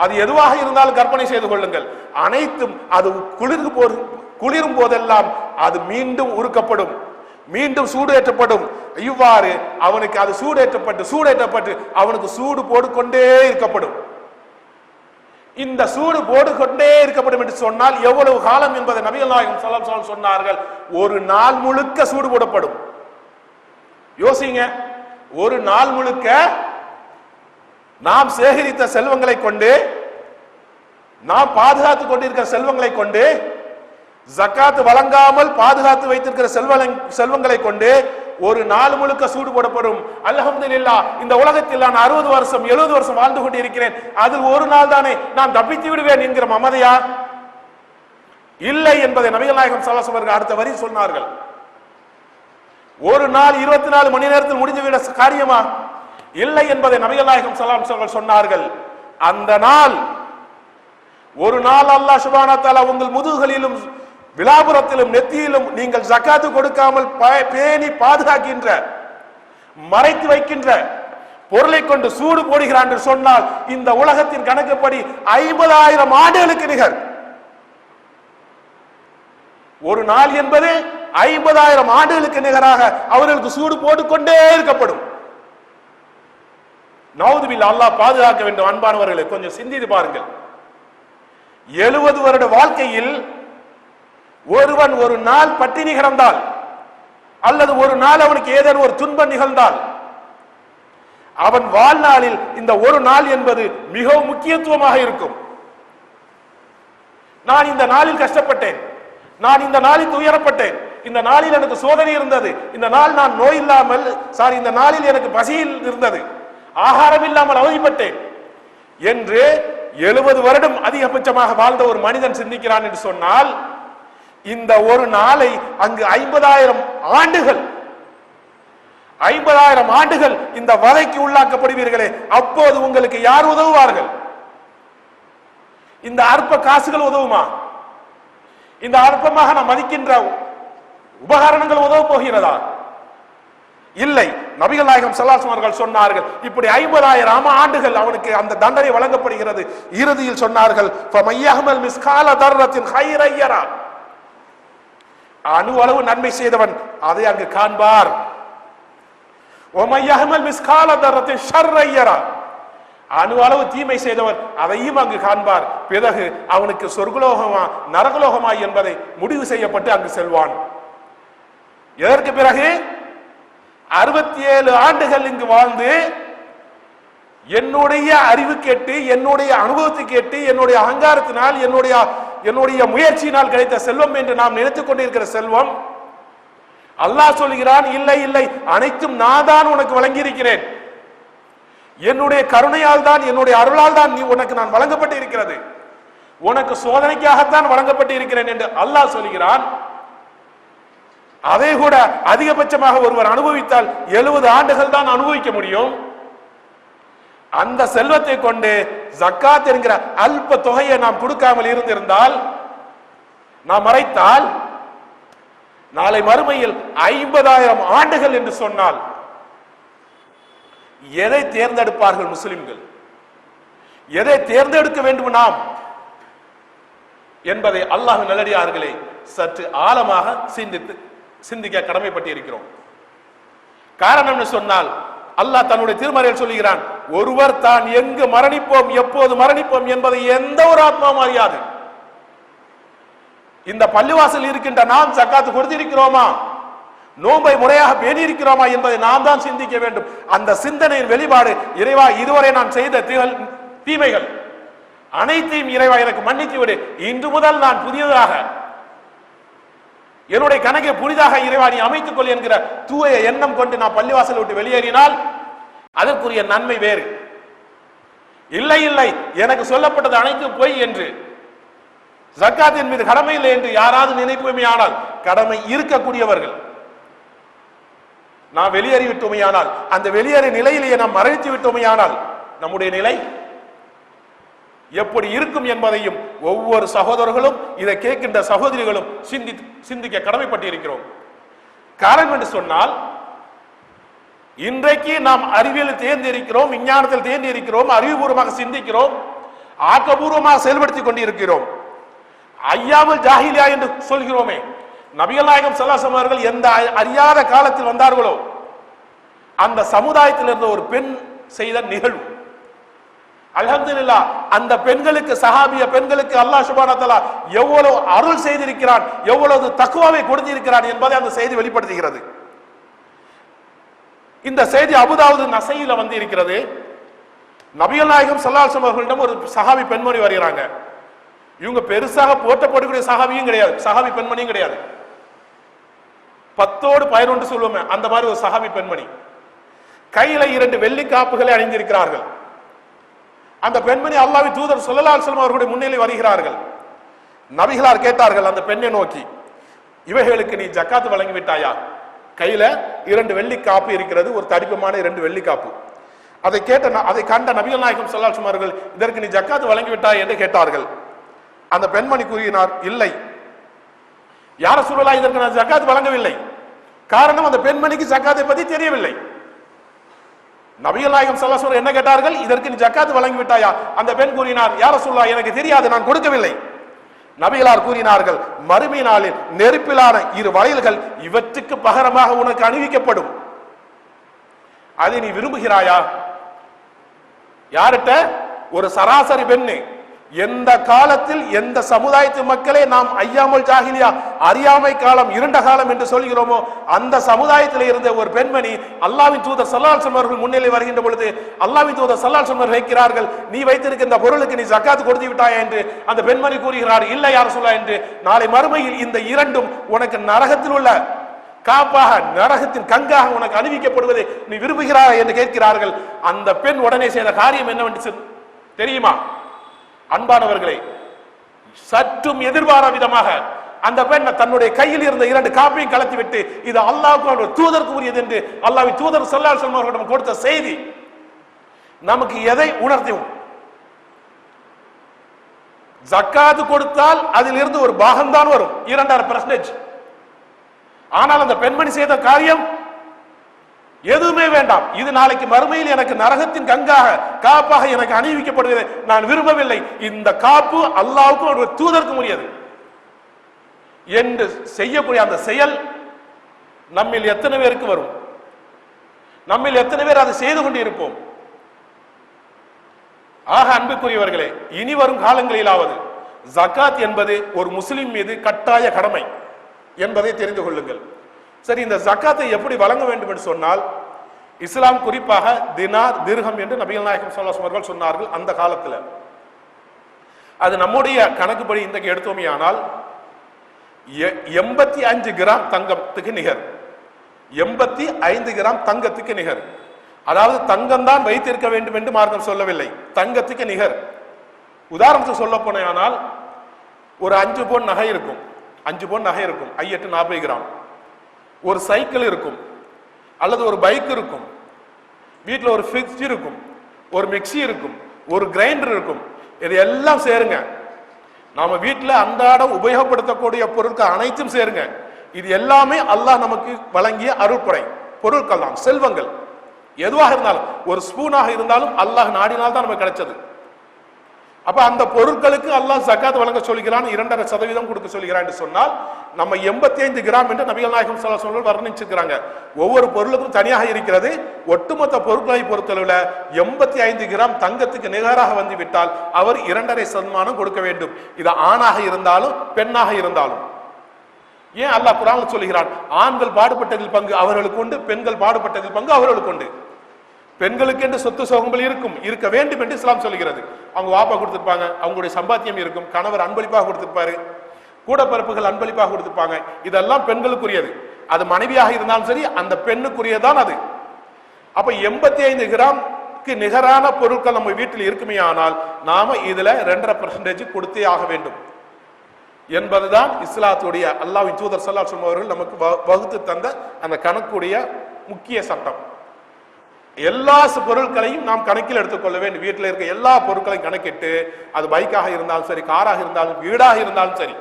அது எதுவாக இருந்தாலும் கற்பனை செய்து கொள்ளுங்கள். அனைத்தும் அது குளிரும் போதெல்லாம் அது மீண்டும் உருக்கப்படும், மீண்டும் சூடேற்றப்படும். இவ்வாறு அவனுக்கு அது சூடேற்றப்பட்டு அவனுக்கு சூடு போடுகொண்டே இருக்கப்படும். இந்த சூடு போடுகொண்டே இருக்கப்படும் என்று சொன்னால் எவ்வளவு காலம் என்பதை நபிகள் நாயகம் ஸல்லல்லாஹு அலைஹி வஸல்லம் சொன்னார்கள். ஒரு நாள் முழுக்க சூடு போடப்படும். யோசிங்க, ஒரு நாள் முழுக்க நாம் சேகரித்த செல்வங்களை கொண்டு, நாம் பாதுகாத்துக் கொண்டிருக்கிற செல்வங்களை கொண்டு, ஜக்காத் வழங்காமல் பாதுகாத்து வைத்திருக்கிற செல்வங்களை கொண்டு ஒரு நாள் முழுக்க சூடு போடப்படும். அல்ஹம்துலில்லாஹ், இந்த உலகத்தில் நான் 60 வருஷம் 70 வருஷம் வாழ்ந்து கொண்டிருக்கிறேன், அதில் ஒரு நாள் தானே நான் தப்பித்து விடுவேன் என்கிற மமதையா? இல்லை என்பதை நபிகள் நாயகம் ஸல்லல்லாஹு அலைஹி வஸல்லம் அடுத்த வரி சொன்னார்கள். ஒரு நாள் 24 மணி நேரத்தில் முடிந்துவிட காரியமா? இல்லை என்பதை நபிகள் நாயகம் ஸல்லல்லாஹு அலைஹி வஸல்லம் சொன்னார்கள். அந்த நாள், ஒரு நாள் அல்லாஹ் சுப்ஹானஹு வ தஆலா உங்கள் முதுகுகளிலும் விலாபுரத்திலும் நெத்தியிலும் நீங்கள் ஜக்காத்து கொடுக்காமல் பேணி பாதுகாக்கின்ற, மறைத்து வைக்கின்ற பொருளை கொண்டு சூடு போடுகிறான் என்று சொன்னால் இந்த உலகத்தின் கணக்குப்படி 50,000 ஆண்டுகளுக்கு நிகர். ஒரு நாள் என்பது 50,000 ஆண்டுகளுக்கு நிகராக அவர்களுக்கு சூடு போட்டுக்கொண்டே இருக்கப்படும். நவுதுபில்லாஹ், அல்லாஹ் பாதுகாக்க வேண்டும். அன்பானவர்களை கொஞ்சம் சிந்தித்து பாருங்கள். 70 வருட வாழ்க்கையில் ஒருவன் ஒரு நாள் பட்டினி கிடந்தால் அல்லது ஒரு நாள் அவனுக்கு ஏதேனும் ஒரு துன்பம் நிகழ்ந்தால் அவன் வாழ்நாளில் இந்த ஒரு நாள் என்பது மிகவும் முக்கியத்துவமாக இருக்கும். நான் இந்த நாளில் கஷ்டப்பட்டேன், நான் இந்த நாளில் துயரப்பட்டேன், இந்த நாளில் எனக்கு சோதனை இருந்தது, இந்த நாள் நான் நோய் இல்லாமல் இந்த நாளில் எனக்கு பசியில் இருந்தது, ஆகாரம் இல்லாமல் அவதிப்பட்டேன் என்று 70 வருடம் அதிகபட்சமாக வாழ்ந்த ஒரு மனிதன் சிந்திக்கிறான் என்று சொன்னால், இந்த ஒரு நாளை அங்கு 50,000 ஆண்டுகள் 50,000 ஆண்டுகள் இந்த வதைக்கு உள்ளாக்கப்படுவீர்களே, அப்போது உங்களுக்கு யார் உதவுவார்கள்? இந்த அற்ப காசுகள் உதவுமா? இந்த அற்பமாக நாம் மதிக்கின்ற உபகரணங்கள் உதவ போகிறதா? இல்லை. நபிகள் நாயகம் ஸல்லல்லாஹு அலைஹி வஸல்லம் சொன்னார்கள், இப்படி 50,000 ஆண்டுகள் அவனுக்கு அந்த தண்டனை வழங்கப்படுகிறது. இறுதியில் சொன்னார்கள், ஃபமையஹமல் மிஸ்கால தர்ரத்தின் கைரன் யரா, அணு அளவு நன்மை செய்தவன் அதை அங்கு காண்பார். ஒமையஹமல் மிஸ்கால தர்ரத்தின் ஷர்ரன் யரா, அணு அளவு தீமை செய்தவன் அதையும் அங்கு காண்பார். பிறகு அவனுக்கு சொர்க்கலோகமா நரகலோகமா என்பதை முடிவு செய்யப்பட்டு அங்கு செல்வான். இதற்கு பிறகு 67 ஆண்டுகள் இங்கு வாழ்ந்து என்னுடைய அறிவு கேட்டு, என்னுடைய அனுபவத்தை கேட்டு, என்னுடைய அகங்காரத்தினால், என்னுடைய முயற்சியினால் கிடைத்த செல்வம் என்று நாம் நினைத்துக் கொண்டிருக்கிற செல்வம், அல்லாஹ் சொல்கிறான், இல்லை இல்லை, அனைத்தும் நான் தான் உனக்கு வழங்கியிருக்கிறேன், என்னுடைய கருணையால் தான், என்னுடைய அருளால் தான் உனக்கு நான் வழங்கப்பட்டு இருக்கிறது, உனக்கு சோதனைக்காகத்தான் வழங்கப்பட்டு இருக்கிறேன் என்று அல்லாஹ் சொல்கிறான். அதை கூட அதிகபட்சமாக ஒருவர் அனுபவித்தால் 70 ஆண்டுகள் தான் அனுபவிக்க முடியும். அந்த செல்வத்தை கொண்டு ஜக்காத் என்கிற அல்ப தொகையை நாம் கொடுக்காமல் இருந்திருந்தால், நாம் மறைத்தால், நாளை மறுமையில் 50,000 ஆண்டுகள் என்று சொன்னால் எதை தேர்ந்தெடுப்பார்கள் முஸ்லிம்கள்? எதை தேர்ந்தெடுக்க வேண்டும் நாம் என்பதை அல்லாஹ் நல்லடியார்களே சற்று ஆழமாக சிந்திக்க கடமைப்பட்டு இருக்கிறோம். காரணம் என்று சொன்னால், அல்லாஹ் தன்னுடைய திருமறையில் சொல்லுகிறான், ஒருவர் தான் எங்கு மரணிப்போம், எப்போது மரணிப்போம் என்பதை எந்த ஒரு ஆத்மாவும் அறியாது. இந்த பள்ளிவாசல் இருக்கின்ற நாம் ஜக்காத்து கொடுத்திருக்கிறோமா, நோன்பை முறையாக பேணி இருக்கிறோமா என்பதை நாம் தான் சிந்திக்க வேண்டும். அந்த சிந்தனையின் வெளிப்பாடு, இறைவா இதுவரை நான் செய்த தீமைகள் அனைத்தையும் இறைவா எனக்கு மன்னித்து விடு, இன்று முதல் நான் புதியதாக என்னுடைய கணக்கை புதிதாக இறைவா நீ அமைத்துக் கொள் என்கிற தூய எண்ணம் கொண்டு நான் பள்ளிவாசலை விட்டு வெளியேறினால் அதற்குரிய நன்மை வேறு. இல்லை இல்லை, எனக்கு சொல்லப்பட்டது அனைத்தும் பொய் என்று, ஜக்காத்தின் மீது கடமை இல்லை என்று யாராவது நினைப்போமே ஆனால், கடமை இருக்கக்கூடியவர்கள் நாம் வெளியேறிவிட்டோமே ஆனால், அந்த வெளியேறிய நிலையிலேயே நாம் மரணித்து விட்டோமே ஆனால் நம்முடைய நிலை எப்படி இருக்கும் என்பதையும் ஒவ்வொரு சகோதரர்களும், இதை கேட்கின்ற சகோதரிகளும் சிந்திக்க கடமைப்பட்டிருக்கிறோம். காரணம் என்று சொன்னால், இன்றைக்கு நாம் அறிவியல் தேர்ந்திருக்கிறோம், விஞ்ஞானத்தில் தேர்ந்திருக்கிறோம், அறிவுபூர்வமாக சிந்திக்கிறோம். ஆக்கபூர்வமாக செயல்படுத்திக் கொண்டிருக்கிறோம். ஐயாமுல் ஜாஹிலியா என்று சொல்கிறோமே, நபிகள் நாயகம் ஸல்லல்லாஹு அலைஹி அவர்கள் எந்த அறியாத காலத்தில் வந்தார்களோ அந்த சமுதாயத்தில் இருந்த ஒரு பெண் செய்த நிகழ்வு, அல்ஹம்துலில்லாஹ், அந்த பெண்களுக்கு, சஹாபிய பெண்களுக்கு அல்லாஹ் சுப்ஹானஹு வ தஆலா எவ்வளவு அருள் செய்திருக்கிறான், எவ்வளவு தக்வாவை கொடுத்திருக்கிறான் என்பதை அந்த செய்தி வெளிப்படுத்துகிறது. இந்த செய்தி அபூதாவூத் நஸஈல வந்து இருக்கிறது. நபிகள் நாயகம் ஸல்லல்லாஹு அலைஹி அவர்களிடம் ஒரு சஹாபி பெண்மணி வருகிறாங்க. இவங்க பெருசாக போற்றப்படக்கூடிய சஹாபியும் கிடையாது, சஹாபி பெண்மணியும் கிடையாது. 10ஓடு 11 சொல்லுவோமே அந்த மாதிரி ஒரு சஹாபி பெண்மணி. கையில 2 வெள்ளி காப்புகளை அணிந்திருக்கிறார்கள். அந்த பெண்மணி அல்லாஹ்வின் தூதர் ஸல்லல்லாஹு அலைஹி வஸல்லம் அவர்களுடைய முன்னிலை வருகிறார்கள். நபிகளார் கேட்டார்கள் அந்த பெண்ணை நோக்கி, இவைகளுக்கு நீ ஜக்காத் வழங்கி விட்டாயா? கையில 2 வெள்ளி காப்பு இருக்கிறது, ஒரு தடிப்பமான 2 வெள்ளி காப்பு. அதை கண்ட நபிகள் நாயகம் ஸல்லல்லாஹு அலைஹி வஸல்லம் அவர்கள், இதற்கு நீ ஜக்காத் வழங்கி விட்டாய் என்று கேட்டார்கள். அந்த பெண்மணி கூறினார், இல்லை யா ரசூலுல்லாஹ், இதற்கு நான் ஜக்காத் வழங்கவில்லை. காரணம், அந்த பெண்மணிக்கு ஜக்காத்தை பத்தி தெரியவில்லை. நபிகள் நாயகம் ஸல்லல்லாஹு அலைஹி வஸல்லம் என்ன கேட்டார்கள், இதற்கு நீ ஜக்காத் வழங்கி விட்டாயா? அந்த பெண் கூறினார், யா ரசூலுல்லாஹ், எனக்கு தெரியாது, நான் கொடுக்கவில்லை. நபிகளார் கூறினார்கள், மறுமை நாளில் நெருப்பிலான 2 வளையல்கள் இவற்றுக்கு பகரமாக உனக்கு அணிவிக்கப்படும், அதை நீ விரும்புகிறாயா? யார்கிட்ட? ஒரு சராசரி பெண்ணு. எந்த காலத்தில் எந்த சமுதாயத்து மக்களே நாம் ஐயாமுல் ஜாஹிலியா, அறியாமை காலம், இருண்ட காலம் என்று சொல்கிறோமோ அந்த சமுதாயத்தில் இருந்த ஒரு பெண்மணி அல்லாஹ்வின் தூதர் ஸல்லல்லாஹு அலைஹி வஸல்லம் அவர்கள் முன்னிலை வருகின்ற பொழுது அல்லாஹ்வின் தூதர் ஸல்லல்லாஹு அலைஹி வஸல்லம் கேட்கிறார்கள், நீ வைத்திருக்கின்ற பொருளுக்கு நீ ஜக்காத் கொடுத்து விட்டாயா என்று. அந்த பெண்மணி கூறுகிறார், இல்லை யா ரசூலுல்லாஹ் என்று. நாளை மறுமையில் இந்த 2ம் உனக்கு நரகத்தில் உள்ள காப்பாக, நரகத்தின் கங்காக உனக்கு அணிவிக்கப்படுவதை நீ விரும்புகிறாய் என்று கேட்கிறார்கள். அந்த பெண் உடனே செய்த காரியம் என்னவென்று தெரியுமா? அன்பானவர்களே, சற்றும் எதிர்பாரா விதமாக அந்த பெண் தன்னுடைய கையில் இருந்த 2 காப்பையும் கலத்தி விட்டு, இது அல்லாஹ்வுக்கு தூதருக்கு உரியது என்று அல்லாஹ்வின் தூதர் ஸல்லல்லாஹு அலைஹி வஸல்லம் அவர்களிடம் கொடுத்த செய்தி நமக்கு எதை உணர்த்தும்? ஜக்காத் கொடுத்தால் அதில் இருந்து ஒரு பாகம்தான் வரும், 2.5%. ஆனால் அந்த பெண்மணி செய்த காரியம் எதுவுமே வேண்டாம், இது நாளைக்கு மறுமையில் எனக்கு நரகத்தின் கங்காக, காப்பாக எனக்கு அணிவிக்கப்படுவதை நான் விரும்பவில்லை, இந்த காப்பு அல்லாஹ்வுக்கும் ஒரு தூதருக்கும் உரியது என்று செய்யக்கூடிய அந்த செயல் நம்மில் எத்தனை பேருக்கு வரும்? நம்மில் எத்தனை பேர் அதை செய்து கொண்டு இருப்போம்? ஆக அன்புக்குரியவர்களே, இனி வரும் காலங்களிலாவது ஜகாத் என்பது ஒரு முஸ்லிம் மீது கட்டாய கடமை என்பதை தெரிந்து கொள்ளுங்கள். சரி, இந்த ஜக்காத்தை எப்படி வழங்க வேண்டும் என்று சொன்னால், இஸ்லாம் குறிப்பாக தினார், திர்ஹம் என்று நபிகள் நாயகம் ஸல்லல்லாஹு அலைஹி வஸல்லம் சொன்னார்கள். அந்த காலத்தில் அது நம்முடைய கணக்குப்படி இன்றைக்கு எடுத்தோமே ஆனால் 85 கிராம் தங்கத்துக்கு நிகர். 85 கிராம் தங்கத்துக்கு நிகர். அதாவது தங்கம் தான் வைத்திருக்க வேண்டும் என்று மார்க்கம் சொல்லவில்லை, தங்கத்துக்கு நிகர். உதாரணத்துக்கு சொல்ல போனால் ஒரு 5 பவுன் நகை இருக்கும், 5 பவுன் நகை இருக்கும், 8 40 கிராம். ஒரு சைக்கிள் இருக்கும், அல்லது ஒரு பைக் இருக்கும், வீட்டில் ஒரு ஃப்ரிட்ஜ் இருக்கும், ஒரு மிக்சி இருக்கும், ஒரு கிரைண்டர் இருக்கும். இது எல்லாம் சேருங்க, நாம வீட்டில் அன்றாடம் உபயோகப்படுத்தக்கூடிய பொருட்கள் அனைத்தும் சேருங்க. இது எல்லாமே அல்லாஹ் நமக்கு வழங்கிய அருள்படை பொருட்கள் தான், செல்வங்கள். எதுவாக இருந்தாலும், ஒரு ஸ்பூனாக இருந்தாலும் அல்லாஹ் நாடினால் தான் நமக்கு கிடைச்சது. அப்ப அந்த பொருட்களுக்கு அல்லாஹ் ஜகாத் வழங்க சொல்கிறான், 2.5% கொடுக்க சொல்கிறான் என்று சொன்னால், நம்ம 85 கிராம் என்று நபிகள் நாயகம் ஸல்லல்லாஹு அலைஹி வஸல்லம் வர்ணிச்சிருக்கிறாங்க. ஒவ்வொரு பொருளுக்கும் தனியாக இருக்கிறது. ஒட்டுமொத்த பொருட்களை பொறுத்தளவுல 85 கிராம் தங்கத்துக்கு நிகராக வந்து விட்டால் அவர் 2.5% கொடுக்க வேண்டும். இது ஆணாக இருந்தாலும் பெண்ணாக இருந்தாலும். ஏன் அல்லாஹ் குர்ஆன்ல சொல்கிறான், ஆண்கள் பாடுபட்டதில் பங்கு அவர்களுக்கு உண்டு, பெண்கள் பாடுபட்டதில் பங்கு அவர்களுக்கு உண்டு. பெண்களுக்கு என்று சொத்து சோகங்கள் இருக்கும், இருக்க வேண்டும் என்று இஸ்லாம் சொல்கிறது. அவங்க வாப்பா கொடுத்திருப்பாங்க, அவங்களுடைய சம்பாத்தியம் இருக்கும், கணவர் அன்பளிப்பாக கொடுத்திருப்பாரு, கூட பிறப்புகள் அன்பளிப்பாக கொடுத்திருப்பாங்க. இதெல்லாம் பெண்களுக்குரியது. அது மனைவியாக இருந்தாலும் சரி, அந்த பெண்ணுக்குரியதான் அது. அப்ப 85 கிராம்க்கு நிகரான பொருட்கள் நம்ம வீட்டில் இருக்குமே ஆனால் நாம இதுல 2.5% கொடுத்தே ஆக வேண்டும் என்பதுதான் இஸ்லாத்துடைய அல்லாஹ்வின் தூதர் ஸல்லல்லாஹு அலைஹி வஸல்லம் அவர்கள் நமக்கு வகுத்து தந்த அந்த கணக்குடைய முக்கிய சட்டம். எல்லா பொருட்களையும் நாம் கணக்கில் எடுத்துக்கொள்ள வேண்டும். வீட்டில் இருக்க எல்லா பொருட்களையும் கணக்கிட்டு, அது பைக்காக இருந்தாலும் சரி, காராக இருந்தாலும், வீடாக இருந்தாலும் சரி,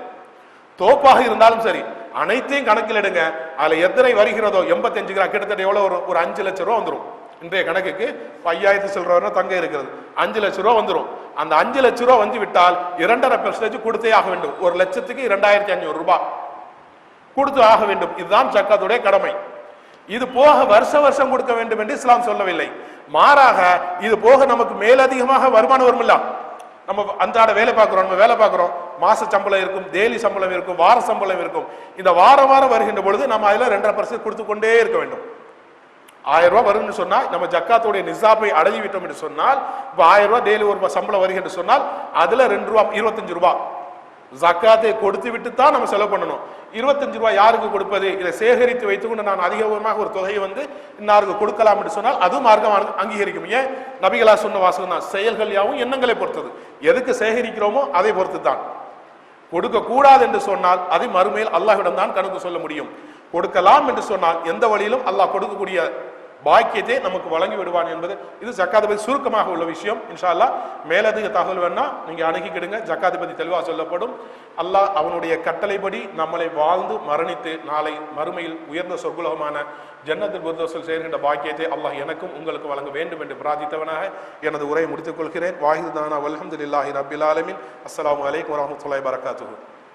தோப்பாக இருந்தாலும் சரி, அனைத்தையும் கணக்கில் எடுங்க. அதுல எத்தனை வருகிறதோ 85 கிராம், கிட்டத்தட்ட எவ்வளவு வரும்? ஒரு 5 லட்சம் ரூபா வந்துடும். இன்றைய கணக்குக்கு 5000 சில்லற தங்க இருக்கிறது, 5 லட்சம் ரூபா வந்துடும். அந்த 5 லட்சம் ரூபா வந்து விட்டால் 2.5% கொடுத்தே ஆக வேண்டும். 1,00,000க்கு 2,500 ரூபாய் கொடுத்து ஆக வேண்டும். இதுதான் ஜக்காத்துடைய கடமை. இது போக வருஷம் கொடுக்க வேண்டும் என்று இஸ்லாம் சொல்லவில்லை. மாறாக இது போக நமக்கு மேலதிகமாக வருமானம் வரும்ல, நம்ம அன்றாட வேலை பார்க்கிறோம், நம்ம வேலை பார்க்கிறோம், மாச சம்பளம் இருக்கும், டெய்லி சம்பளம் இருக்கும், வார சம்பளம் இருக்கும். இந்த வாரம் வருகின்ற பொழுது நம்ம அதுல 2.5% கொடுத்து கொண்டே இருக்க வேண்டும். 1000 ரூபாய் வரும்னு சொன்னால் நம்ம ஜக்காத்துடைய நிசாபை அடைஞ்சி விட்டோம் என்று சொன்னால், இப்ப 1000 ரூபாய் டெய்லி ஒரு சம்பளம் வருகின்ற சொன்னால் அதுல 2 ரூபாய் 25 ரூபாய் ஜக்காத்தை கொடுத்து விட்டு தான் நம்ம செலவு பண்ணணும். 25 ரூபாய் யாருக்கு கொடுப்பது? இதை சேகரித்து வைத்துக்கொண்டு நான் அதிகமாக ஒரு தொகையை இன்னாருக்கு கொடுக்கலாம் என்று சொன்னால் அது மார்க்கம் அங்கீகரிக்கும். ஏன்? நபிகளா சொன்ன வாசகம் தான், செயல்கள் யாவும் எண்ணங்களை பொறுத்தது. எதுக்கு சேகரிக்கிறோமோ அதை பொறுத்து தான். கொடுக்க கூடாது என்று சொன்னால் அதை மறுமையில் அல்லாஹ்விடம் தான் கணக்கு சொல்ல முடியும். கொடுக்கலாம் என்று சொன்னால் எந்த வழியிலும் அல்லாஹ் கொடுக்கக்கூடிய பாக்கியத்தை நமக்கு வழங்கி விடுவான் என்பது இது ஜக்காத்தை பற்றி சுருக்கமாக உள்ள விஷயம். இன்ஷா அல்லாஹ் மேலதிக தகவல் வேணா நீங்க அணுகிக்கிடுங்க. ஜக்காத்தை பற்றி தெளிவாக சொல்லப்படும். அல்லாஹ் அவனுடைய கட்டளைப்படி நம்மளை வாழ்ந்து மரணித்து நாளை மறுமையில் உயர்ந்த சொர்க்குலகமான ஜன்னத்துல் ஃபிர்தௌஸில் சேர்கின்ற பாக்கியத்தை அல்லாஹ் எனக்கும் உங்களுக்கு வழங்க வேண்டும் என்று பிரார்த்தித்தவனாக எனது உரையை முடித்துக் கொள்கிறேன். வாஹிது தானா வல்ஹம்துலில்லாஹி ரப்பில் ஆலமீன். அஸ்ஸலாமு அலைக்கும் வரஹ்மத்துல்லாஹி வபரகாத்துஹு.